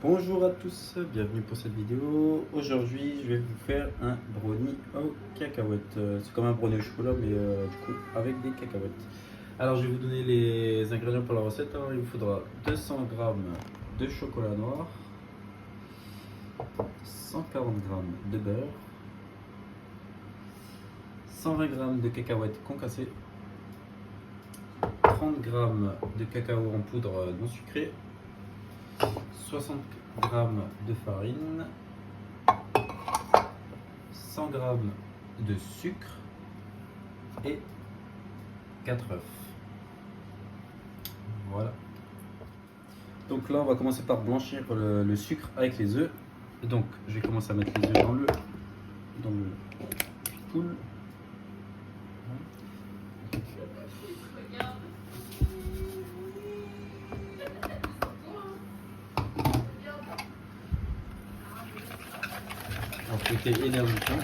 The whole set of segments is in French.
Bonjour à tous, bienvenue pour cette vidéo. Aujourd'hui, je vais vous faire un brownie aux cacahuètes. C'est comme un brownie au chocolat, mais du coup avec des cacahuètes. Alors, je vais vous donner les ingrédients pour la recette. Alors, il vous faudra 200 g de chocolat noir, 140 g de beurre, 120 g de cacahuètes concassées, 30 g de cacao en poudre non sucrée, 60 g de farine, 100 g de sucre et 4 œufs. Voilà. Donc là, on va commencer par blanchir le sucre avec les œufs. Donc, je vais commencer à mettre les œufs dans le pool. Alors, fouetter énergiquement.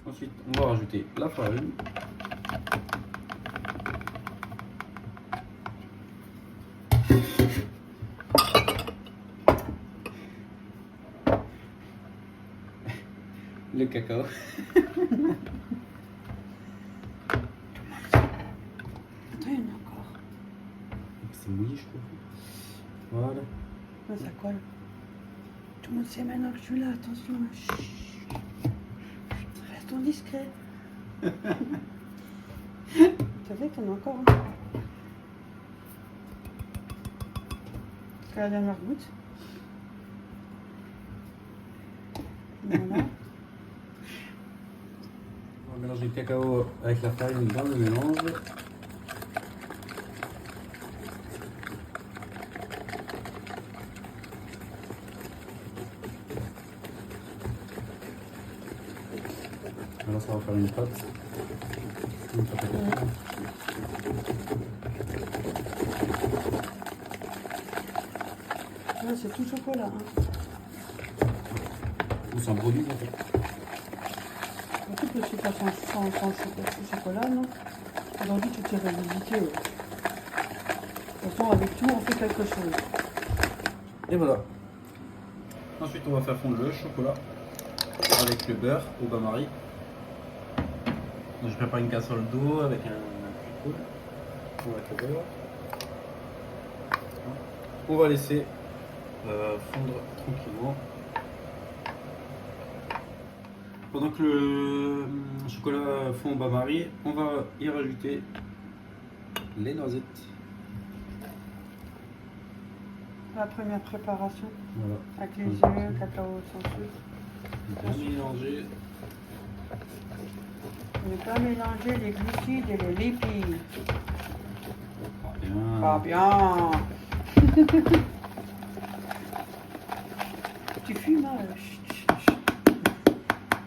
Ensuite, on va rajouter la farine. Le cacao. Attends, il y en a encore. C'est mouillé, je trouve. Voilà. Ouais, ça colle. Tout le monde sait maintenant que je suis là, attention. Chut. Restons discrets. Tu sais qu'il y en a encore. Hein. Jusqu'à la dernière goutte. Voilà. On va mélanger le cacao avec la farine dans le mélange. Alors ça va faire une pâte. Une pâte à cacao. Là, c'est tout chocolat. Hein. Ou sans brownie en fait. Beaucoup de sucre sans chocolat, non? Aujourd'hui, tu t'es révisité. De toute façon, avec tout, on fait quelque chose. Et voilà. Ensuite, on va faire fondre le chocolat avec le beurre au bain-marie. Donc, je prépare une casserole d'eau avec un frigo pour mettre le beurre. On va laisser fondre tranquillement. Pendant que le chocolat fond au bain-marie, on va y rajouter les noisettes. La première préparation. Voilà. Avec les œufs, cacao sans sucre. Bien mélanger. Ne pas mélanger les glucides et les lipides. Bien. Pas bien. Tu fumes, hein? Chut, chut, chut.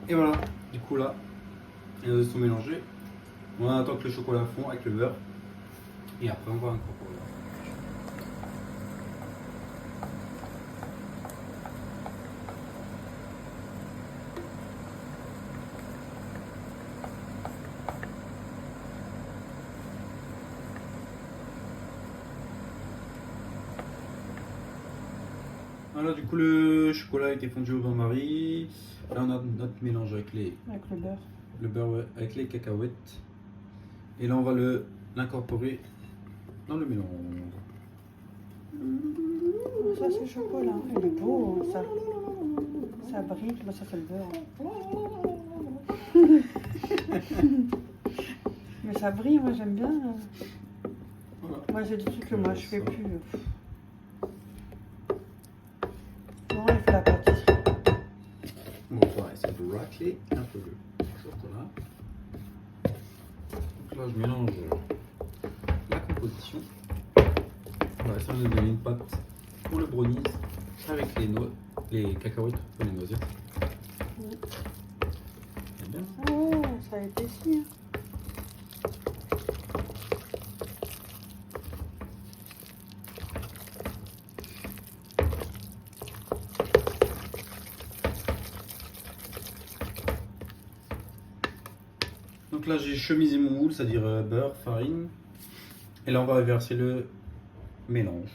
Et voilà, du coup là, les œufs sont mélangés. On attend que le chocolat fond avec le beurre. Et après on va incorporer. Voilà, du coup le chocolat a été fondu au bain-marie. Là on a notre mélange avec Avec le beurre. le beurre, ouais, avec les cacahuètes. Et là on va l'incorporer dans le mélange. Ça, c'est le chocolat. Il est beau, ça. Ça brille. Bah, ça, c'est le beurre. Mais ça brille, moi, j'aime bien. Voilà. Moi, j'ai des trucs que moi, je fais plus. Non, il fait la pâtisserie. On va essayer de racler un peu le chocolat. Donc là je mélange la composition. Voilà, ça va nous donner une pâte pour le brownies. avec les cacahuètes, pas les noisettes. Oui. C'est bien. Ah ouais, ça a été si. Hein. Donc là j'ai chemisé mon moule, c'est-à-dire beurre, farine. Et là on va verser le mélange.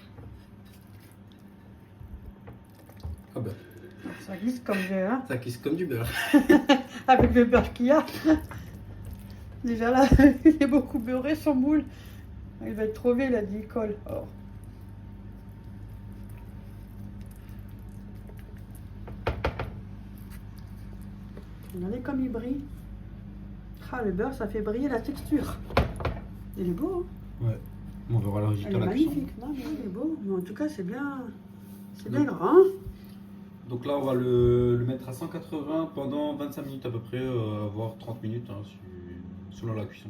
Ah ben, Ça glisse comme j'ai, hein. ça glisse comme du beurre. Avec le beurre qu'il y a. Déjà là, il est beaucoup beurré son moule. Il va être trop vieux, il a dit il colle. Alors. Regardez comme il brille. Ah, le beurre, ça fait briller la texture. Il est beau, hein. Ouais. On verra le résultat Il est à la cuisson. magnifique. Non, mais il est beau. Mais en tout cas, c'est bien. C'est bien Donc- grand. Donc là on va le mettre à 180 pendant 25 minutes à peu près, voire 30 minutes hein, selon la cuisson.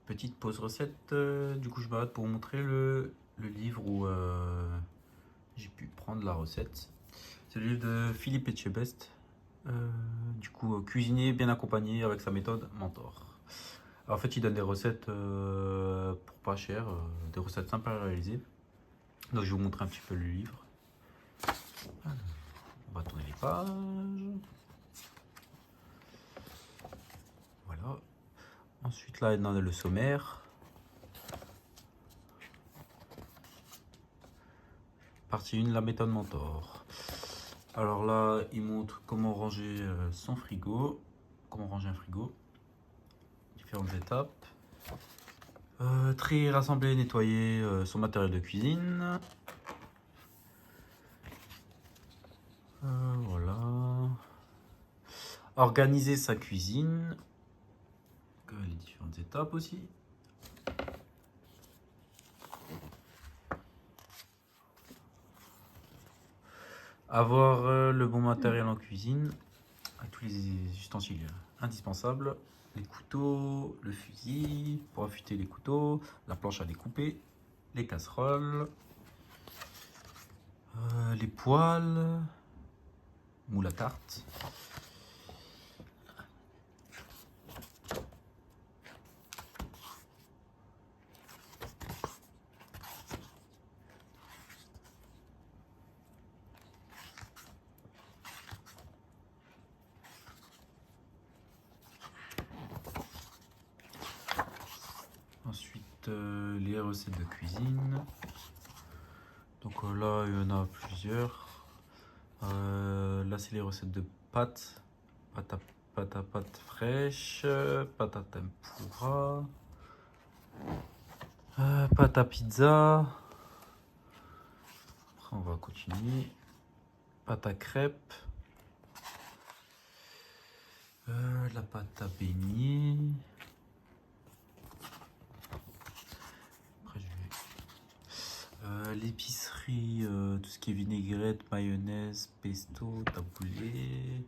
Petite pause recette, du coup je m'arrête pour vous montrer le livre où j'ai pu prendre la recette. C'est le livre de Philippe Etchebest, du coup cuisinier bien accompagné avec sa méthode Mentor. Alors, en fait il donne des recettes pour pas cher, des recettes simples à réaliser. Donc je vais vous montrer un petit peu le livre. On va tourner les pages. Voilà. Ensuite là on a le sommaire. Partie 1, la méthode Mentor. Alors là, il montre comment ranger son frigo, comment ranger un frigo, différentes étapes. Trier, rassembler, nettoyer son matériel de cuisine. Voilà. Organiser sa cuisine. Les différentes étapes aussi. Avoir le bon matériel en cuisine, tous les ustensiles indispensables, les couteaux, le fusil pour affûter les couteaux, la planche à découper, les casseroles, les poêles, moule à tarte. Ensuite, les recettes de cuisine. Donc là, il y en a plusieurs. Là, c'est les recettes de pâtes. Pâte fraîche, pâte à tempura, pâte à pizza. Après, on va continuer. Pâte à crêpes. La pâte à beignets. L'épicerie, tout ce qui est vinaigrette, mayonnaise, pesto, taboulé.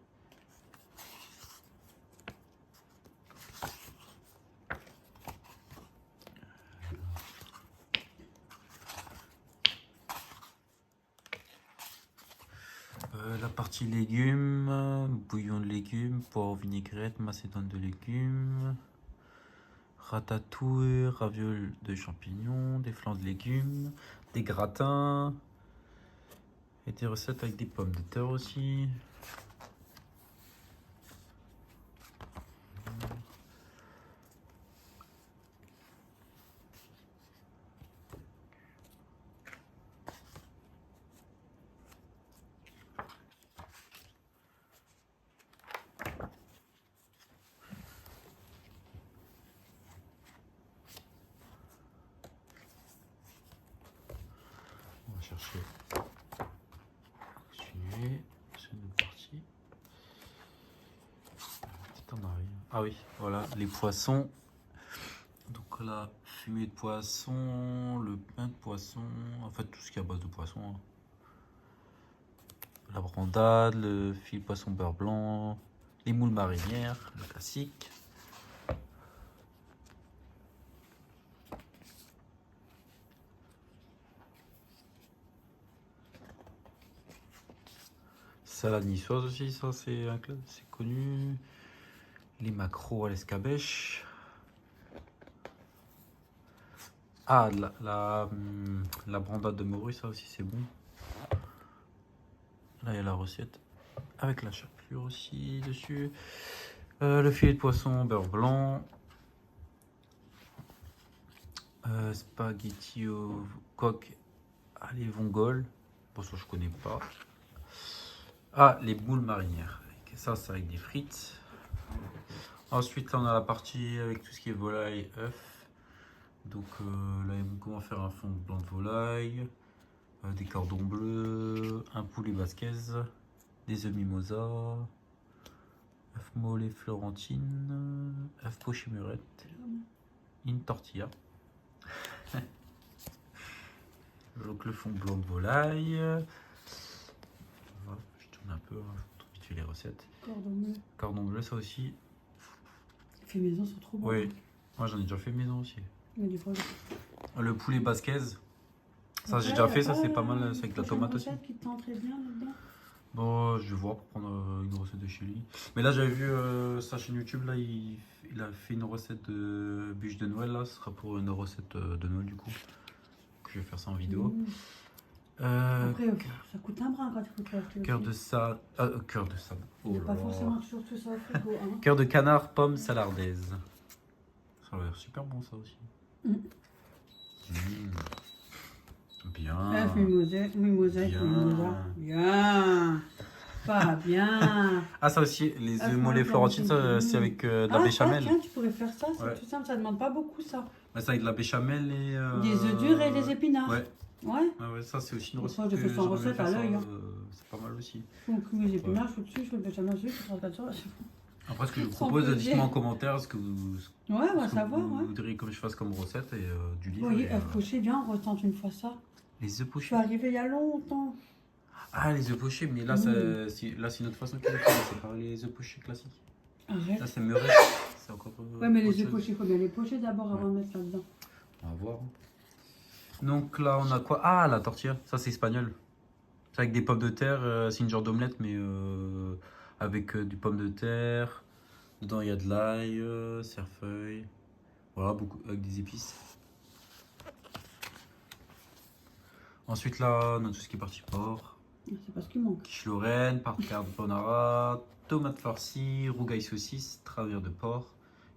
La partie légumes, bouillon de légumes, poivre, vinaigrette, macédoine de légumes, ratatouille, ravioles de champignons, des flancs de légumes, des gratins et des recettes avec des pommes de terre aussi. On va chercher. Continuer. C'est une partie. Peut-être en arrière. Ah oui, voilà, les poissons. Donc là, fumée de poisson, le pain de poisson, en fait tout ce qui est à base de poisson. Hein. La brandade, le fil poisson beurre blanc, les moules marinières, le classique. salade niçoise aussi, ça c'est connu. Les maquereaux à l'escabèche. Ah, la brandade de morue, ça aussi c'est bon. Là il y a la recette avec la chapelure aussi dessus. Le filet de poisson beurre blanc. Spaghetti au coq à les vongoles. Bon, ça je connais pas. Ah, les boules marinières. Ça, c'est avec des frites. Ensuite, là, on a la partie avec tout ce qui est volaille, œuf. Donc là, comment faire un fond blanc de volaille, des cordons bleus, un poulet basquez, des œufs mimosa, œuf mollet florentine, œuf poché murette, une tortilla. Donc le fond blanc de volaille. Je tourne un peu, vite fait les recettes. Cordon bleu. Cordon bleu, ça aussi. Les faits maison sont trop bons. Oui, moi j'en ai déjà fait maison aussi. Mais des fois, Le poulet basquez, ça j'ai après, déjà fait, ça après, c'est pas mal, c'est avec la tomate aussi. Une recette qui te tend très bien là-dedans. Bon, je vais voir pour prendre une recette de chez lui. Mais là j'avais vu sa chaîne YouTube, là il a fait une recette de bûche de Noël, là ce sera pour une recette de Noël du coup. Je vais faire ça en vidéo. Après, ça coûte un bras quand tu coûtes l'acheter. Cœur de sable. Cœur de sable. Il n'y a pas forcément toujours tout ça au frigo. Hein. Cœur de canard, pomme salardaise. Ça a l'air super bon ça aussi. Bien. Mimosa. Bien. Pas bien. Ah, ça aussi, les œufs mollets florentine, ça c'est avec de la béchamel. Tiens, tu pourrais faire ça, c'est Ouais. tout simple, ça demande pas beaucoup ça. Ouais, c'est avec de la béchamel et. Des œufs durs et des épinards. Ouais. Ouais. Ah ouais, ça c'est aussi une Moi, recette. je fais ça en recette à l'œil. C'est pas mal aussi. Donc les épinards, je fais dessus, je fais le béchamel dessus, je fais ça. Après, ce que je vous Sans propose, budget. dites-moi en commentaire ce que vous, Ouais, on va ce que savoir, vous ouais. voudriez que je fasse comme recette et du livre. Oui, et, œufs pochés, bien, on retente une fois ça. les œufs Je pochés. suis arrivée il y a longtemps. Ah, les œufs pochés, mais là, c'est une autre façon qu'ils le font, c'est pas les œufs pochés classiques. Arrête. Là, c'est meurette. C'est encore. Ouais, mais autre les œufs chose. pochés, il faut bien les pocher d'abord avant de mettre là-dedans. On va voir. Donc là, on a quoi? Ah, la tortilla. Ça, c'est espagnol. C'est avec des pommes de terre. C'est une genre d'omelette, mais avec du pomme de terre. Dedans, il y a de l'ail, cerfeuil. Voilà, beaucoup avec des épices. Ensuite, là, on a tout ce qui est partie porc. C'est pas ce qui manque. Quiche Lorraine, pâte carbonara, tomate farcie, rougail saucisse, travers de porc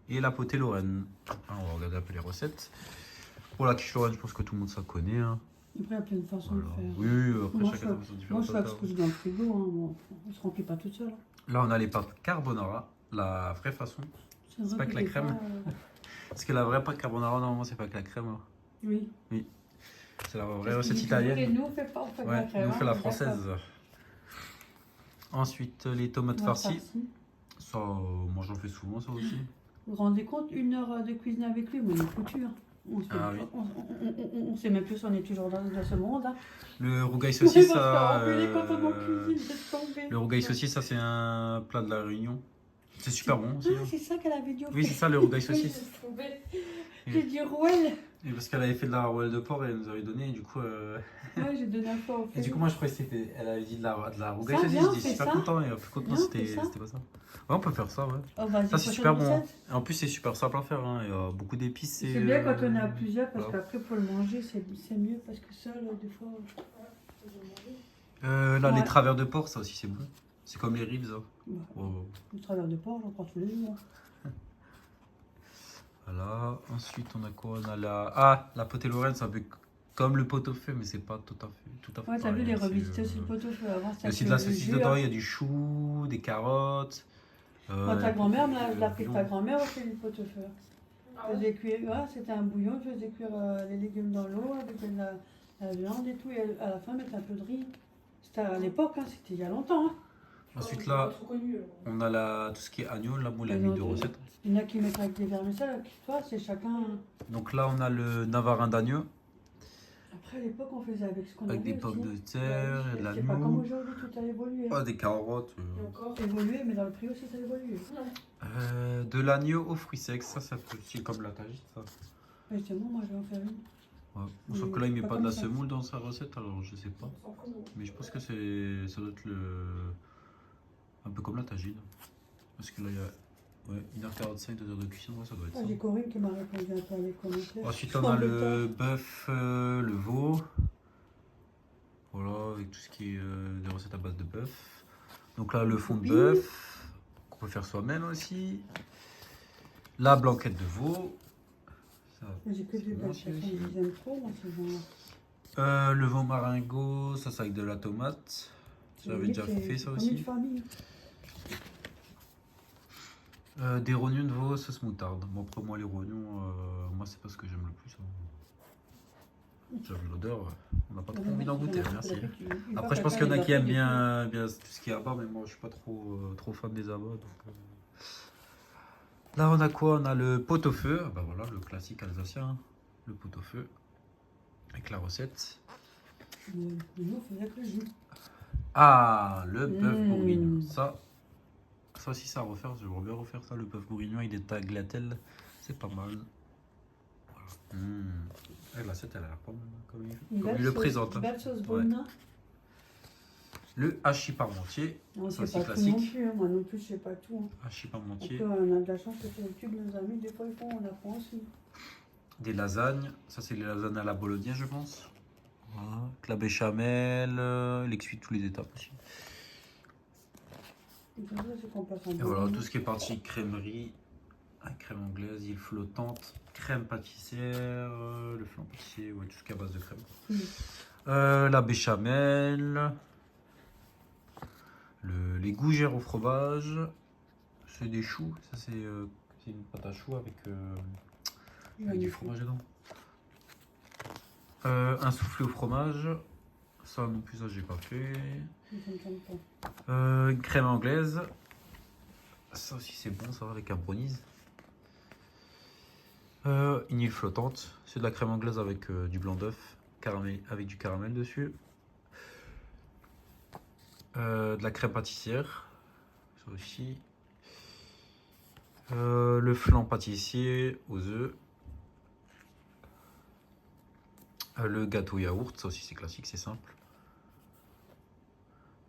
et la potée Lorraine. On va regarder un peu les recettes. Pour la quiche Lorraine, je pense que tout le monde ça connaît. Hein. Après, il y a plein de façons de faire. Oui, après Moi, chacun a sa façon Moi, différente. je fais avec ce que j'ai dans le frigo. Hein. Bon, on se remplit pas toute seule. Là, on a les pâtes carbonara, la vraie façon. C'est pas que la crème. Parce que la vraie pâte carbonara, normalement, c'est pas avec la crème. Hein. Oui. C'est la vraie recette italienne. Et nous, on fait pas, on fait de la crème. Nous, on fait la hein, française. Ensuite, les tomates farcies. Ça, moi, j'en fais souvent, ça aussi. Vous vous rendez compte, 1 heure de cuisine avec lui, mais on est foutu. Hein. On sait même plus si on est toujours dans ce monde. Hein. Le rougail saucisse, ça. Le rougail saucisse, ça, c'est un plat de la Réunion. C'est super bon aussi. Ah, c'est ça qu'elle avait dit au Oui, c'est ça, le rougail saucisse. J'ai dit rouelle. Et parce qu'elle avait fait de la rouelle de porc et elle nous avait donné, et du coup. Ouais, j'ai donné un peu au fait. Et du coup, moi, je croyais que c'était. Elle avait dit de la rougail Ça, saucisse, bien, j'étais on super fait ça. content, et plus content, Bien, on c'était fait ça. pas ça. Ouais, on peut faire ça, ouais. Oh, vas-y, Ça, c'est prochaine super bon. recette. Et en plus, c'est super simple à faire, hein. Il y a beaucoup d'épices. C'est bien quand on est à plusieurs, parce voilà. qu'après, pour le manger, c'est mieux, parce que seul, des fois. Là, les Ouais. travers de porc, ça aussi, c'est bon. C'est comme les ribs. Hein. Bah, Oh. le travers de porc, j'en prends tous les jours. Voilà. Ensuite, on a quoi? On a la potée Lorraine, c'est un peu comme le pot-au-feu, mais c'est pas tout à fait. Ouais, t'as vu, pareil, les hein, revisiter aussi le pot-au-feu. Avant, il y a aussi de la saucisse dedans, il y a du chou, des carottes. Quand ta grand-mère, la pris bouillon. ta grand-mère, on fait du pot-au-feu. Faisait cuire, ouais, c'était un bouillon, je faisais cuire les légumes dans l'eau avec de la viande et tout, et à la fin, mettre un peu de riz. C'était à l'époque, hein, c'était il y a longtemps. Hein. Ensuite, là, on a tout ce qui est agneau, là, moi, la nuit de recettes. Il y en a qui mettent avec des vermicelles, toi, c'est chacun. Donc là, on a le navarin d'agneau, Après, à l'époque, on faisait avec ce qu'on avait. avec des pommes de terre, et de C'est pas comme l'agneau. aujourd'hui, tout a évolué. Oh, des carottes. Évolué, mais dans le prix aussi, ça a évolué. De l'agneau aux fruits secs, ça peut aussi comme la tagine, ça. Mais c'est bon, moi, je vais en faire une. Ouais. Oui, Sauf que là, il met pas pas de la comme ça. semoule dans sa recette, alors je sais pas. Mais je pense que ça doit être Un peu comme la tagine. Parce que là, il y a ouais, 1h45, 2 heures de cuisson, ouais, ça doit être ça. J'ai Corinne qui m'a répondu un peu à les commentaires. Ensuite, on a le bœuf, le veau. Voilà, avec tout ce qui est des recettes à base de bœuf. Donc là, le fond de bœuf, qu'on peut faire soi-même aussi. La blanquette de veau. J'ai que des personnes qui aiment trop, moi, ces gens-là. Le veau maringot, ça c'est avec de la tomate. J'avais déjà fait ça aussi. Des rognons de veau sauce moutarde. Bon, après moi les rognons, moi c'est pas ce que j'aime le plus. Hein. J'ai vu l'odeur, on n'a pas trop envie d'en goûter, merci. Après je pense qu'il y en a qui aiment bien tout ce qui est abats, mais moi je suis pas trop fan des abats. Donc, là on a quoi? On a le pot-au-feu, bah voilà le classique alsacien, hein. Le pot-au-feu avec la recette. Ah, le bœuf bourguignon, ça aussi ça à refaire, je vais bien refaire ça, le bœuf bourguignon avec des tagliatelles, c'est pas mal. Voilà. L'assiette elle a l'air pas mal, comme il le présente. Belle sauce bonne. Ouais. Le hachis parmentier, ça aussi classique. Non plus, hein. Moi non plus je sais pas tout. Hein. Hachis parmentier. On a de la chance que sur YouTube nos amis, des fois ils font, on apprend aussi. Des lasagnes, ça c'est les lasagnes à la bolognaise je pense. Voilà. Avec la béchamel, l'excuit tous les étapes aussi. Et voilà, tout ce qui est partie crèmerie, crème anglaise, île flottante, crème pâtissière, le flan pâtissier, ouais, tout ce qui est à base de crème. La béchamel, les gougères au fromage, c'est des choux, ça c'est une pâte à choux avec du fromage dedans. Un soufflé au fromage, ça non plus ça j'ai pas fait. Une crème anglaise, ça aussi c'est bon ça avec un brownies. Une île flottante, c'est de la crème anglaise avec du blanc d'œuf, avec du caramel dessus. De la crème pâtissière, ça aussi. Le flan pâtissier aux œufs. Le gâteau yaourt, ça aussi c'est classique, c'est simple.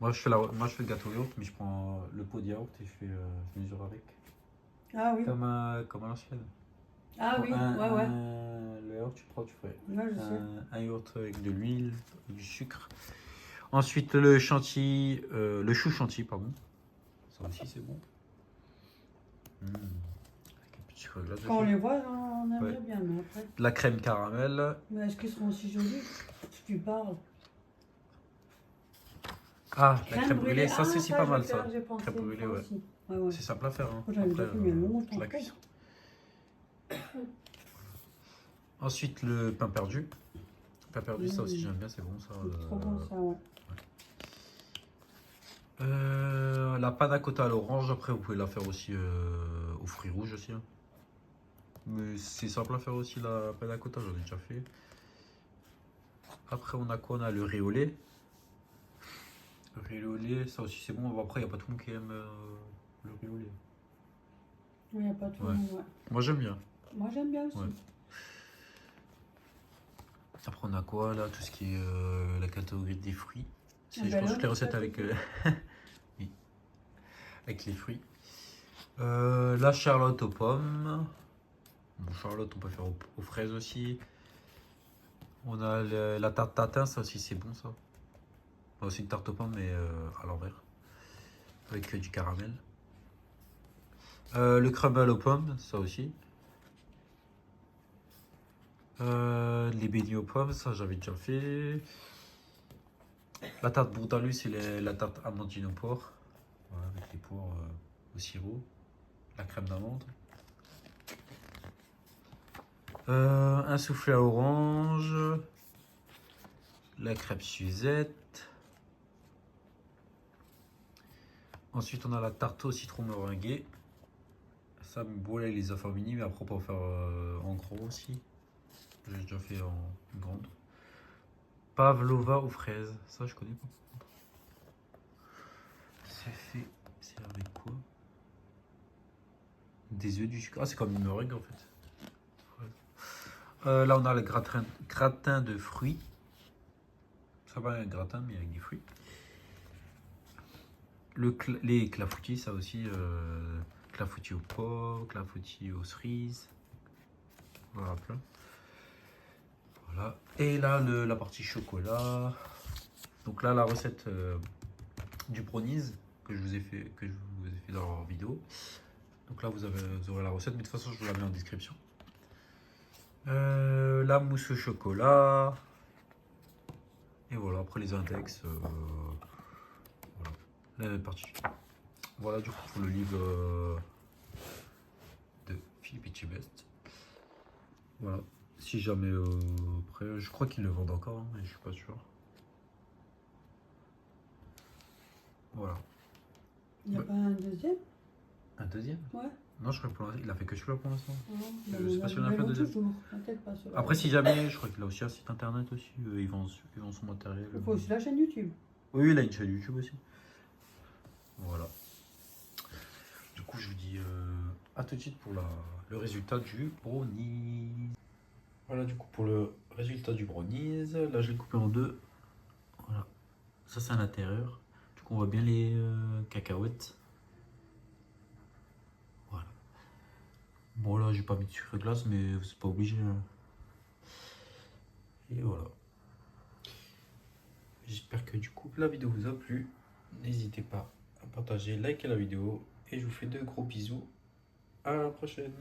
Moi je fais le gâteau yaourt, mais je prends le pot de yaourt et je mesure avec. Ah oui. Comme à l'ancienne. Ah oui, le yaourt, tu fais un yaourt avec de l'huile, du sucre. Ensuite le chou chantilly, pardon. Ça aussi c'est bon. Quand on les voit, on aimerait bien, mais après. La crème caramel. Mais est-ce qu'ils seront aussi jolis si tu parles? Ah, la crème brûlée, ça c'est aussi pas mal ça. Crème brûlée, ouais. C'est simple à faire. Hein. Après, la cuisson. Ensuite, le pain perdu. Pain perdu, ça aussi j'aime bien, c'est bon ça. Trop bon ça, ouais. La panna cotta à l'orange, après vous pouvez la faire aussi aux fruits rouges aussi. Hein. Mais c'est simple à faire aussi la panna cotta, j'en ai déjà fait. Après on a quoi? On a le riz au lait. Le riz au lait, ça aussi c'est bon. Après il n'y a pas tout le monde qui aime le riz au lait. Il n'y a pas tout le monde, ouais. Moi j'aime bien. Moi j'aime bien aussi. Ouais. Après on a quoi là? Tout ce qui est la catégorie des fruits. Je pense toutes les recettes avec, oui, avec les fruits. La charlotte aux pommes. Bon, charlotte on peut faire aux fraises aussi. On a la tarte tatin, ça aussi c'est bon ça. On a aussi une tarte aux pommes mais à l'envers. Avec du caramel. Le crumble aux pommes, ça aussi. Les beignets aux pommes, ça j'avais déjà fait. La tarte bourdaloue, c'est la tarte amandine au porc. Voilà, avec les poires au sirop. La crème d'amande. Un soufflé à orange. La crêpe Suzette. Ensuite, on a la tarte au citron meringuée. Ça, bon, là, il les a fait en mini, mais après, on peut en faire en gros aussi. J'ai déjà fait en grande. Pavlova aux fraises. Ça, je connais pas. C'est avec quoi? Des œufs, du sucre. Ah, c'est comme une meringue en fait. Ouais. Là, on a le gratin de fruits. Ça va, un gratin, mais avec des fruits. Les clafoutis, ça aussi. Clafoutis aux pommes, clafoutis aux cerises. Voilà, plein. Voilà. Et là, la partie chocolat. Donc là, la recette du brownies que je vous ai fait dans la vidéo. Donc là, vous aurez la recette, mais de toute façon, je vous la mets en description. La mousse au chocolat. Et voilà, après les index. Voilà, la partie. Voilà, du coup, pour le livre de Philippe Etchebest. Voilà. Si jamais après, je crois qu'ils le vendent encore, hein, mais je suis pas sûr. Voilà. Il n'y a pas un deuxième? Un deuxième? Ouais. Non, je crois que pour l'instant, il a fait que celui-là pour l'instant. Je sais pas s'il en a fait un deuxième. Après, si jamais, je crois qu'il a aussi un site internet aussi. Ils vendent son matériel. Il faut aussi la chaîne YouTube. Oui, il a une chaîne YouTube aussi. Voilà. Du coup, je vous dis à tout de suite pour le résultat du brownies. Voilà, du coup, pour le résultat du brownies. Là, je l'ai coupé en deux. Voilà. Ça, c'est à l'intérieur. Du coup, on voit bien les cacahuètes. Voilà. Bon, là, j'ai pas mis de sucre glace, mais c'est pas obligé. Hein. Et voilà. J'espère que du coup, la vidéo vous a plu. N'hésitez pas à partager, liker la vidéo. Et je vous fais de gros bisous. À la prochaine.